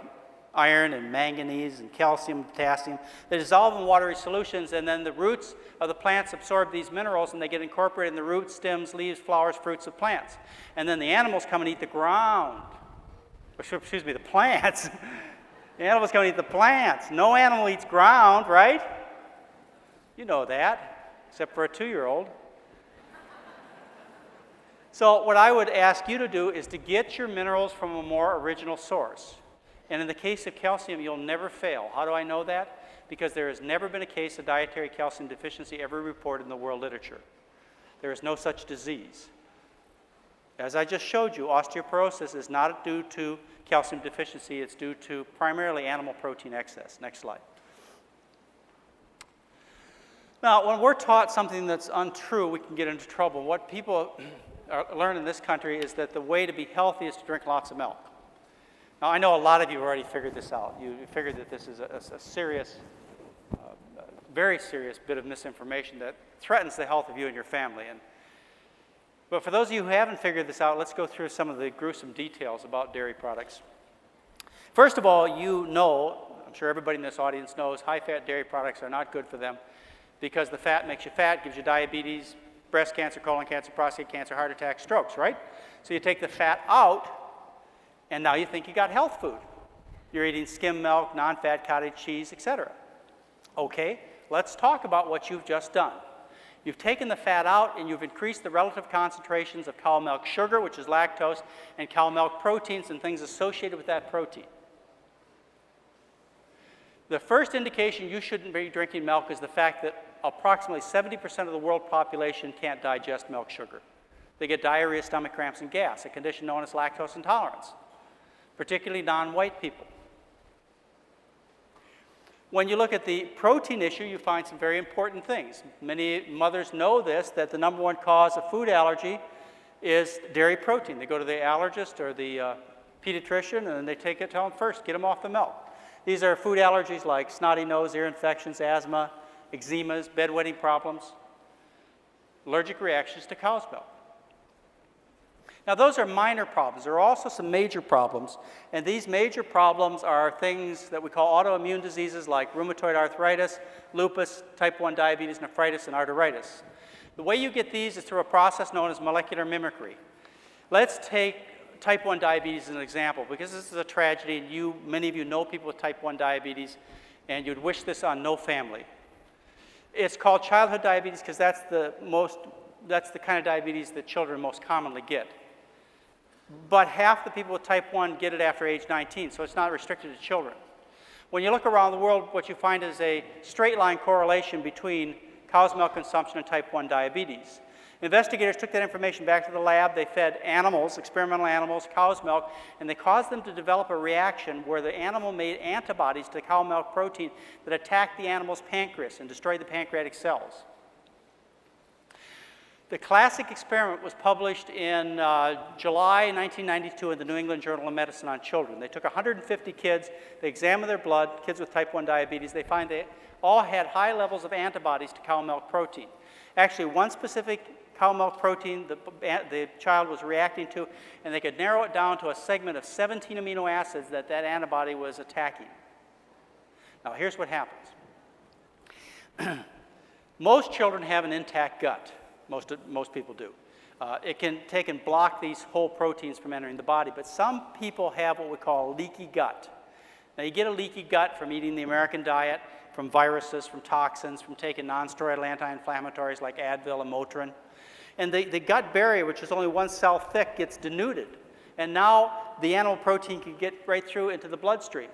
iron and manganese and calcium, potassium. They dissolve in watery solutions, and then the roots of the plants absorb these minerals, and they get incorporated in the roots, stems, leaves, flowers, fruits of plants. And then the animals come and eat the ground. Excuse me, the plants. The animals come and eat the plants. No animal eats ground, right? You know that, except for a 2-year-old. So what I would ask you to do is to get your minerals from a more original source. And in the case of calcium, you'll never fail. How do I know that? Because there has never been a case of dietary calcium deficiency ever reported in the world literature. There is no such disease. As I just showed you, osteoporosis is not due to calcium deficiency. It's due to primarily animal protein excess. Next slide. Now, when we're taught something that's untrue, we can get into trouble. What people learn in this country is that the way to be healthy is to drink lots of milk. Now, I know a lot of you already figured this out. You figured that this is a serious, very serious bit of misinformation that threatens the health of you and your family. But for those of you who haven't figured this out, let's go through some of the gruesome details about dairy products. First of all, you know, I'm sure everybody in this audience knows, high-fat dairy products are not good for them because the fat makes you fat, gives you diabetes, breast cancer, colon cancer, prostate cancer, heart attack, strokes, right? So you take the fat out, and now you think you got health food. You're eating skim milk, non-fat cottage cheese, etc. Okay, let's talk about what you've just done. You've taken the fat out and you've increased the relative concentrations of cow milk sugar, which is lactose, and cow milk proteins and things associated with that protein. The first indication you shouldn't be drinking milk is the fact that approximately 70% of the world population can't digest milk sugar. They get diarrhea, stomach cramps, and gas, a condition known as lactose intolerance, particularly non-white people. When you look at the protein issue, you find some very important things. Many mothers know this, that the number one cause of food allergy is dairy protein. They go to the allergist or the pediatrician, and they tell them first, get them off the milk. These are food allergies like snotty nose, ear infections, asthma, eczemas, bedwetting problems, allergic reactions to cow's milk. Now, those are minor problems. There are also some major problems, and these major problems are things that we call autoimmune diseases like rheumatoid arthritis, lupus, type 1 diabetes, nephritis, and arteritis. The way you get these is through a process known as molecular mimicry. Let's take type 1 diabetes as an example, because this is a tragedy, and many of you know people with type 1 diabetes, and you'd wish this on no family. It's called childhood diabetes because that's the kind of diabetes that children most commonly get. But half the people with type 1 get it after age 19, so it's not restricted to children. When you look around the world, what you find is a straight line correlation between cow's milk consumption and type 1 diabetes. Investigators took that information back to the lab. They fed animals, experimental animals, cow's milk, and they caused them to develop a reaction where the animal made antibodies to the cow milk protein that attacked the animal's pancreas and destroyed the pancreatic cells. The classic experiment was published in July 1992 in the New England Journal of Medicine on children. They took 150 kids, they examined their blood, kids with type 1 diabetes. They find they all had high levels of antibodies to cow milk protein. Actually, one specific cow milk protein the child was reacting to, and they could narrow it down to a segment of 17 amino acids that antibody was attacking. Now, here's what happens. Most children have an intact gut. Most people do. It can take and block these whole proteins from entering the body, but some people have what we call a leaky gut. Now, you get a leaky gut from eating the American diet, from viruses, from toxins, from taking non-steroidal anti-inflammatories like Advil and Motrin. And the gut barrier, which is only one cell thick, gets denuded. And now the animal protein can get right through into the bloodstream.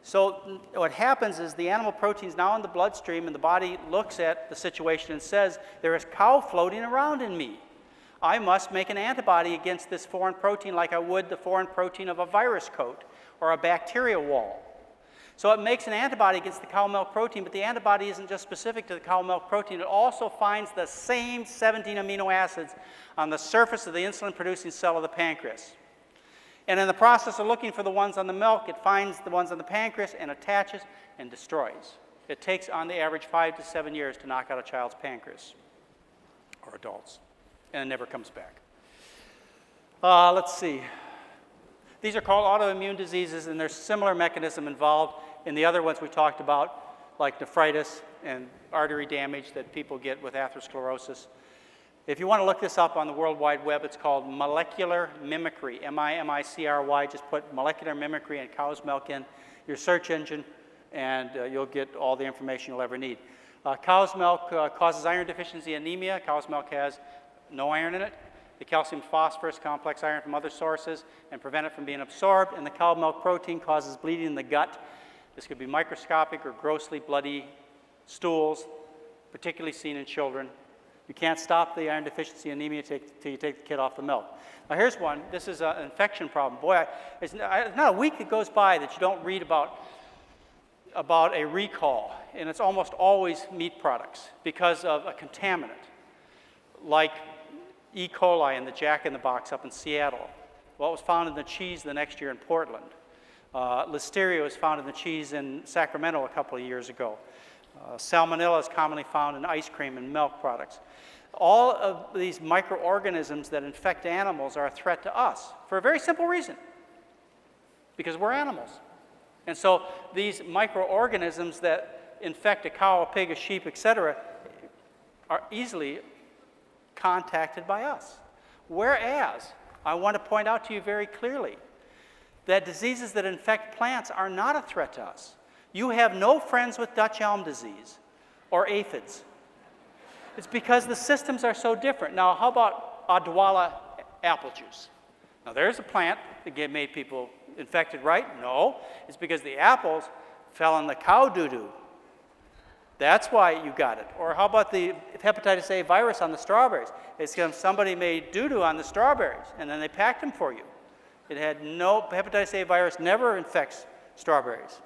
So what happens is the animal protein is now in the bloodstream, and the body looks at the situation and says, there is cow floating around in me. I must make an antibody against this foreign protein like I would the foreign protein of a virus coat or a bacteria wall. So it makes an antibody against the cow milk protein, but the antibody isn't just specific to the cow milk protein. It also finds the same 17 amino acids on the surface of the insulin-producing cell of the pancreas. And in the process of looking for the ones on the milk, it finds the ones on the pancreas and attaches and destroys. It takes, on the average, 5 to 7 years to knock out a child's pancreas, or adults, and it never comes back. Let's see. These are called autoimmune diseases, and there's similar mechanism involved in the other ones we talked about, like nephritis and artery damage that people get with atherosclerosis. If you want to look this up on the World Wide Web, it's called molecular mimicry, M-I-M-I-C-R-Y. Just put molecular mimicry and cow's milk in your search engine, and you'll get all the information you'll ever need. Cow's milk causes iron deficiency anemia. Cow's milk has no iron in it. The calcium phosphorus complex iron from other sources and prevent it from being absorbed. And the cow milk protein causes bleeding in the gut. This could be microscopic or grossly bloody stools, particularly seen in children. You can't stop the iron deficiency anemia till you take the kid off the milk. Now here's one. This is an infection problem. Boy, it's not a week that goes by that you don't read about a recall. And it's almost always meat products because of a contaminant, like E. coli in the Jack in the Box up in Seattle. Well, it was found in the cheese the next year in Portland. Listeria was found in the cheese in Sacramento a couple of years ago. Salmonella is commonly found in ice cream and milk products. All of these microorganisms that infect animals are a threat to us for a very simple reason, because we're animals. And so these microorganisms that infect a cow, a pig, a sheep, etc., are easily contacted by us. Whereas, I want to point out to you very clearly that diseases that infect plants are not a threat to us. You have no friends with Dutch elm disease or aphids. It's because the systems are so different. Now, how about Odwalla apple juice? Now, there's a plant that made people infected, right? No, it's because the apples fell in the cow doo-doo. That's why you got it. Or how about the hepatitis A virus on the strawberries? It's because somebody made doo-doo on the strawberries, and then they packed them for you. It had hepatitis A virus never infects strawberries.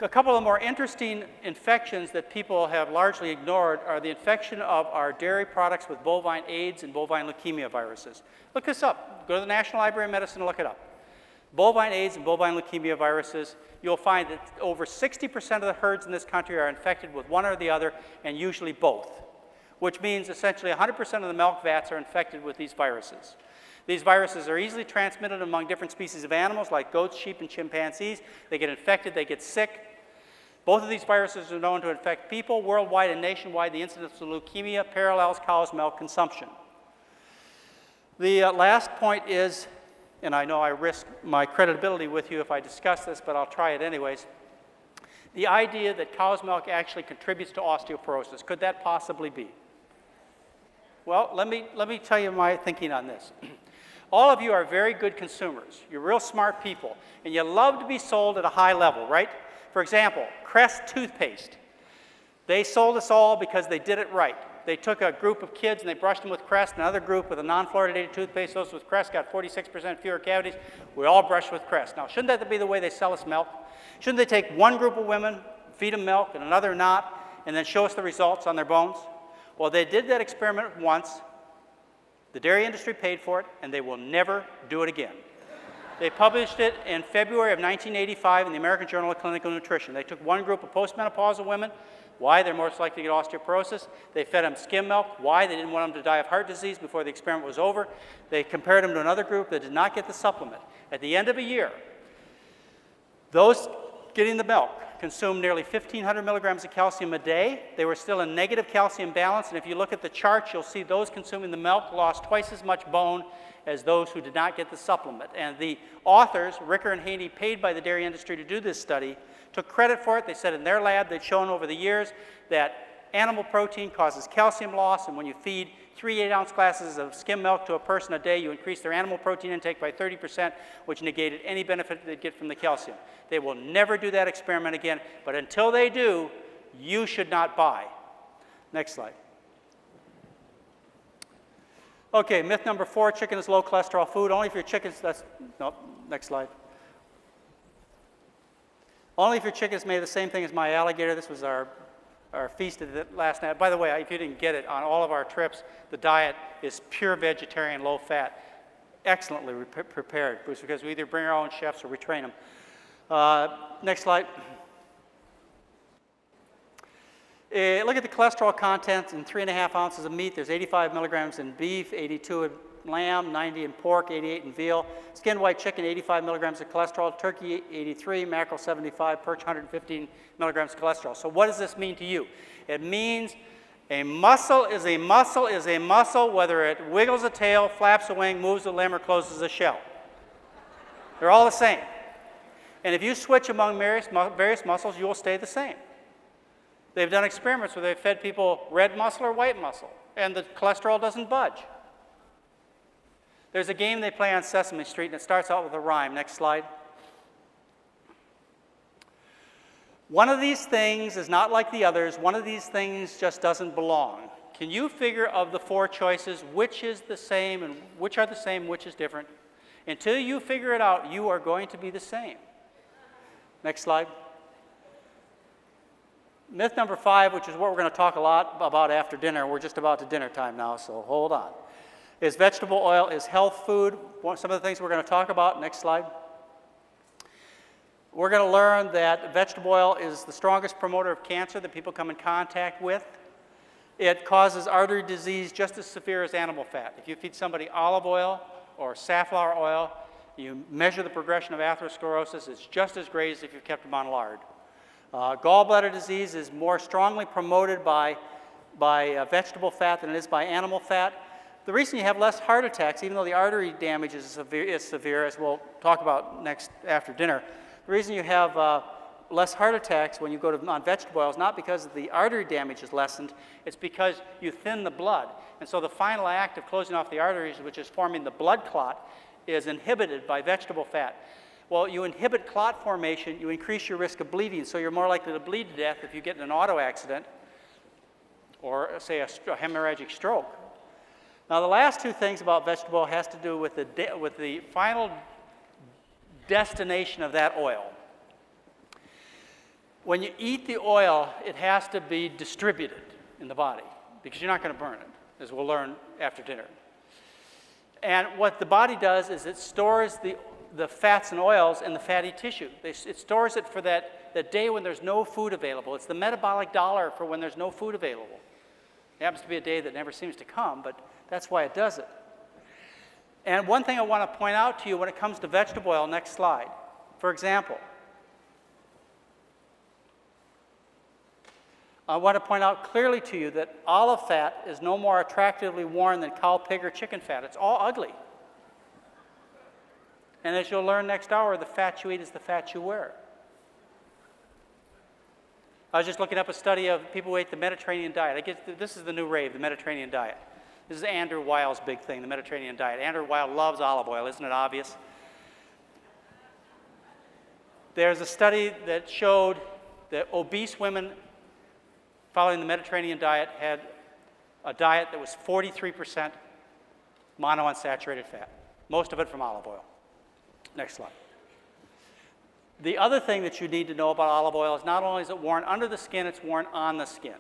A couple of more interesting infections that people have largely ignored are the infection of our dairy products with bovine AIDS and bovine leukemia viruses. Look this up. Go to the National Library of Medicine and look it up. Bovine AIDS and bovine leukemia viruses, you'll find that over 60% of the herds in this country are infected with one or the other, and usually both, which means essentially 100% of the milk vats are infected with these viruses. These viruses are easily transmitted among different species of animals like goats, sheep, and chimpanzees. They get infected, they get sick. Both of these viruses are known to infect people. Worldwide and nationwide, the incidence of leukemia parallels cow's milk consumption. The last point is, and I know I risk my credibility with you if I discuss this, but I'll try it anyways. the idea that cow's milk actually contributes to osteoporosis. Could that possibly be? Well, let me tell you my thinking on this. All of you are very good consumers. You're real smart people, and you love to be sold at a high level, right? For example, Crest toothpaste. They sold us all because they did it right. They took a group of kids and they brushed them with Crest, another group with a non-fluoridated toothpaste. Those with Crest got 46% fewer cavities. We all brushed with Crest. Now, shouldn't that be the way they sell us milk? Shouldn't they take one group of women, feed them milk, and another not, and then show us the results on their bones? Well, they did that experiment once. The dairy industry paid for it, and they will never do it again. They published it in February of 1985 in the American Journal of Clinical Nutrition. They took one group of postmenopausal women. Why? They're most likely to get osteoporosis. They fed them skim milk. Why? They didn't want them to die of heart disease before the experiment was over. They compared them to another group that did not get the supplement. At the end of a year, those getting the milk consumed nearly 1,500 milligrams of calcium a day. They were still in negative calcium balance, and if you look at the charts, you'll see those consuming the milk lost twice as much bone as those who did not get the supplement. And the authors, Ricker and Haney, paid by the dairy industry to do this study, took credit for it. They said in their lab they'd shown over the years that animal protein causes calcium loss, and when you feed 3 8-ounce glasses of skim milk to a person a day, you increase their animal protein intake by 30%, which negated any benefit they'd get from the calcium. They will never do that experiment again, but until they do, you should not buy. Next slide. Okay, myth number 4, chicken is low cholesterol food. Only if your chicken's, next slide. Only if your chicken is made of the same thing as my alligator. This was our feast last night. By the way, if you didn't get it, on all of our trips, the diet is pure vegetarian, low fat, excellently prepared, because we either bring our own chefs or we train them. Next slide. Look at the cholesterol content in 3.5 ounces of meat. There's 85 milligrams in beef, 82 in lamb, 90 in pork, 88 in veal. Skinned white chicken, 85 milligrams of cholesterol. Turkey, 83. Mackerel, 75. Perch, 115 milligrams of cholesterol. So what does this mean to you? It means a muscle is a muscle is a muscle, whether it wiggles a tail, flaps a wing, moves a limb, or closes a shell. They're all the same. And if you switch among various muscles, you will stay the same. They've done experiments where they've fed people red muscle or white muscle, and the cholesterol doesn't budge. There's a game they play on Sesame Street, and it starts out with a rhyme. Next slide. One of these things is not like the others. One of these things just doesn't belong. Can you figure of the 4 choices which is the same and which are the same, which is different? Until you figure it out, you are going to be the same. Next slide. Myth number 5, which is what we're going to talk a lot about after dinner. We're just about to dinner time now, so hold on. Is vegetable oil is health food? Some of the things we're going to talk about. Next slide. We're going to learn that vegetable oil is the strongest promoter of cancer that people come in contact with. It causes artery disease just as severe as animal fat. If you feed somebody olive oil or safflower oil, you measure the progression of atherosclerosis, it's just as great as if you've kept them on lard. Gallbladder disease is more strongly promoted by vegetable fat than it is by animal fat. The reason you have less heart attacks, even though the artery damage is severe, as we'll talk about next after dinner, the reason you have less heart attacks when you go on vegetable oil is not because the artery damage is lessened, it's because you thin the blood. And so the final act of closing off the arteries, which is forming the blood clot, is inhibited by vegetable fat. Well, you inhibit clot formation, you increase your risk of bleeding, so you're more likely to bleed to death if you get in an auto accident or, say, a hemorrhagic stroke. Now, the last 2 things about vegetable oil has to do with the final destination of that oil. When you eat the oil, it has to be distributed in the body because you're not going to burn it, as we'll learn after dinner. And what the body does is it stores the fats and oils in the fatty tissue. It stores it for that day when there's no food available. It's the metabolic dollar for when there's no food available. It happens to be a day that never seems to come, but that's why it does it. And one thing I want to point out to you when it comes to vegetable oil, next slide. For example, I want to point out clearly to you that olive fat is no more attractively worn than cow, pig, or chicken fat. It's all ugly. And as you'll learn next hour, the fat you eat is the fat you wear. I was just looking up a study of people who ate the Mediterranean diet. This is the new rave, the Mediterranean diet. This is Andrew Weil's big thing, the Mediterranean diet. Andrew Weil loves olive oil, isn't it obvious? There's a study that showed that obese women following the Mediterranean diet had a diet that was 43% monounsaturated fat, most of it from olive oil. Next slide. The other thing that you need to know about olive oil is not only is it worn under the skin, it's worn on the skin.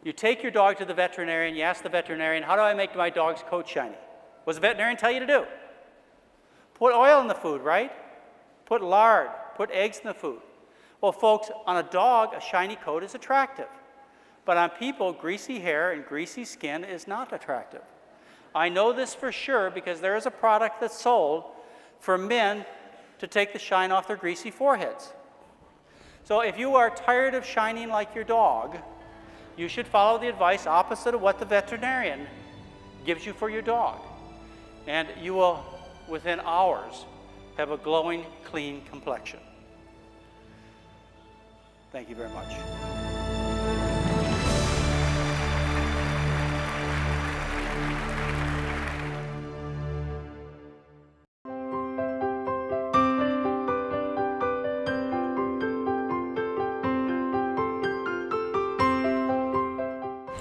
You take your dog to the veterinarian, you ask the veterinarian, how do I make my dog's coat shiny? What does the veterinarian tell you to do? Put oil in the food, right? Put lard, put eggs in the food. Well, folks, on a dog, a shiny coat is attractive. But on people, greasy hair and greasy skin is not attractive. I know this for sure because there is a product that's sold for men to take the shine off their greasy foreheads. So if you are tired of shining like your dog, you should follow the advice opposite of what the veterinarian gives you for your dog. And you will, within hours, have a glowing, clean complexion. Thank you very much.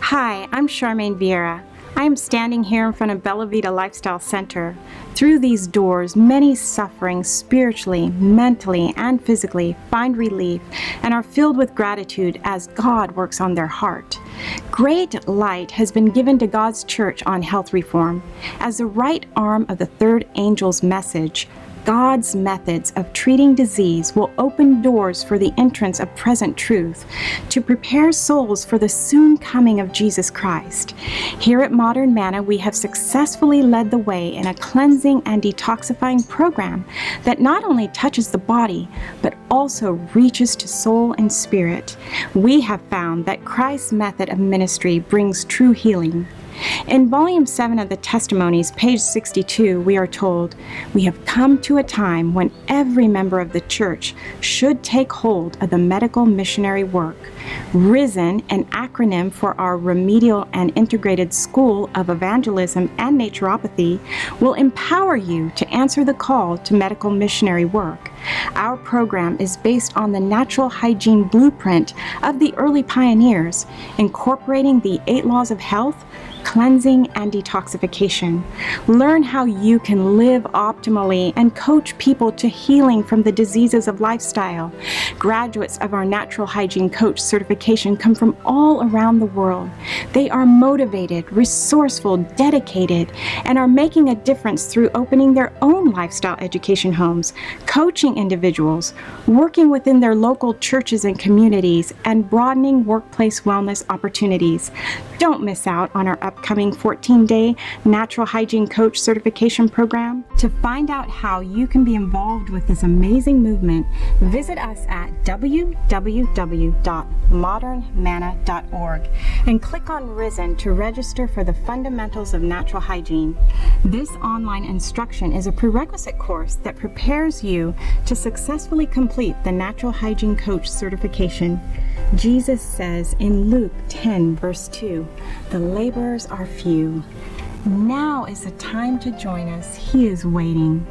Hi, I'm Charmaine Vieira. I am standing here in front of Bella Vita Lifestyle Center. Through these doors, many suffering spiritually, mentally, and physically find relief and are filled with gratitude as God works on their heart. Great light has been given to God's church on health reform. As the right arm of the third angel's message, God's methods of treating disease will open doors for the entrance of present truth to prepare souls for the soon coming of Jesus Christ. Here at Modern Manna, we have successfully led the way in a cleansing and detoxifying program that not only touches the body, but also reaches to soul and spirit. We have found that Christ's method of ministry brings true healing. In Volume 7 of the Testimonies, page 62, we are told, "We have come to a time when every member of the church should take hold of the medical missionary work. RISEN, an acronym for our Remedial and Integrated School of Evangelism and Naturopathy, will empower you to answer the call to medical missionary work. Our program is based on the natural hygiene blueprint of the early pioneers, incorporating the 8 laws of health, cleansing, and detoxification. Learn how you can live optimally and coach people to healing from the diseases of lifestyle. Graduates of our Natural Hygiene Coach certification come from all around the world. They are motivated, resourceful, dedicated, and are making a difference through opening their own lifestyle education homes, coaching individuals, working within their local churches and communities, and broadening workplace wellness opportunities. Don't miss out on our upcoming 14-day Natural Hygiene Coach certification program. To find out how you can be involved with this amazing movement, visit us at www.modernmanna.org and click on RISEN to register for the Fundamentals of Natural Hygiene. This online instruction is a prerequisite course that prepares you to successfully complete the Natural Hygiene Coach certification. Jesus says in Luke 10, verse 2, "The laborers are few." Now is the time to join us. He is waiting.